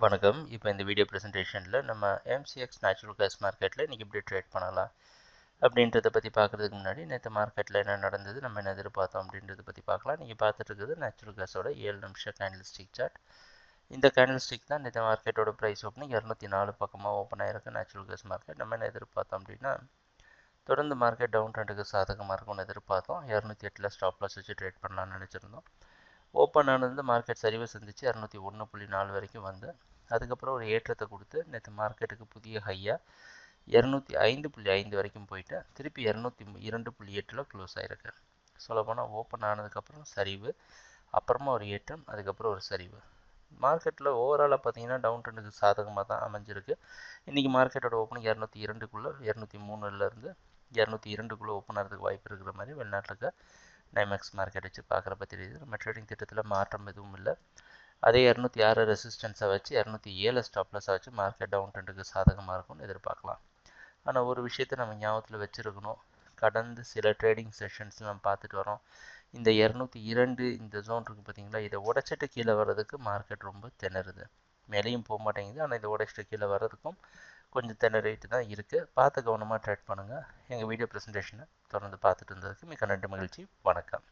வணக்கம். இப்போ இந்த வீடியோ ப்ரெசன்டேஷனில் நம்ம எம்சிஎக்ஸ் நேச்சுரல் கேஸ் மார்க்கெட்டில் இன்றைக்கி எப்படி ட்ரேட் பண்ணலாம் அப்படின்றத பற்றி பார்க்குறதுக்கு முன்னாடி நேற்று மார்க்கெட்டில் என்ன நடந்தது, நம்ம என்ன எதிர்பார்த்தோம் அப்படின்றத பற்றி பார்க்கலாம். நீங்கள் பார்த்துட்டு இருக்குது நேச்சுரல் கேஸோட 7 நிமிஷம் கேண்டில்ஸ்டிக் சார்ட். இந்த கேண்டில்ஸ்டிக் தான் நேற்று மார்க்கெட்டோட ப்ரைஸ் ஓப்பனிங் 204 பக்கமாக ஓப்பன் ஆகிருக்கு நேச்சுரல் கேஸ் மார்க்கெட். நம்ம என்ன எதிர்பார்த்தோம் அப்படின்னா தொடர்ந்து மார்க்கெட் டவுன் ட்ரெண்டுக்கு சாதகமாக இருக்கும்னு எதிர்பார்த்தோம். 208 ஸ்டாப் லாஸ் வச்சு ட்ரேட் பண்ணலாம்னு நினச்சிருந்தோம். ஓப்பன் ஆனது மார்க்கெட் சரிவை சந்திச்சு 201.4 வரைக்கும் வந்து அதுக்கப்புறம் ஒரு ஏற்றத்தை கொடுத்து நேற்று மார்க்கெட்டுக்கு புதிய ஹையாக 205.5 வரைக்கும் போயிட்டு திருப்பி 202.8 க்ளோஸ் ஆகிருக்கு. சொல்லப்போனால் ஓப்பன் ஆனதுக்கப்புறம் சரிவு, அப்புறமா ஒரு ஏற்றம், அதுக்கப்புறம் ஒரு சரிவு. மார்க்கெட்டில் ஓவராலாக பார்த்தீங்கன்னா டவுன் ட்ரெண்டுக்கு சாதகமாக தான் அமைஞ்சிருக்கு. இன்றைக்கி மார்க்கெட்டோட ஓப்பனிங் 202க்குள்ளே 203லேருந்து 202க்குள்ளே ஓப்பன் ஆகிறதுக்கு வாய்ப்பு இருக்கிற மாதிரி வெளிநாட்டில் இருக்க டைமெக்ஸ் மார்க்கெட் வச்சு பார்க்குறப்ப தெரியுது. நம்ம ட்ரேடிங் திட்டத்தில் மாற்றம் எதுவும் இல்லை. அதே 206 ரெசிஸ்டன்ஸை வச்சு 207 ஸ்டாப்லஸை வச்சு மார்க்கெட் டவுன் ட்ரெண்டுக்கு சாதகமாக இருக்கும்னு எதிர்பார்க்கலாம். ஆனால் ஒரு விஷயத்தை நம்ம ஞாபகத்தில் வச்சுருக்கணும். கடந்த சில ட்ரேடிங் செஷன்ஸில் நம்ம பார்த்துட்டு வரோம். இந்த 202 இந்த ஜோன் இருக்குது பார்த்தீங்களா, இதை உடைச்சிட்டு கீழே வர்றதுக்கு மார்க்கெட் ரொம்ப திணறுது. மேலேயும் போக மாட்டேங்குது, ஆனால் இதை உடைச்சிட்டு கீழே வர்றதுக்கும் கொஞ்சம் திணறிட்டு தான் இருக்குது. பார்த்து கவனமாக ட்ரேட் பண்ணுங்கள். எங்கள் வீடியோ ப்ரெசன்டேஷனை தொடர்ந்து பார்த்துட்டு இருந்ததுக்கு மிக நன்றி, மகிழ்ச்சி, வணக்கம்.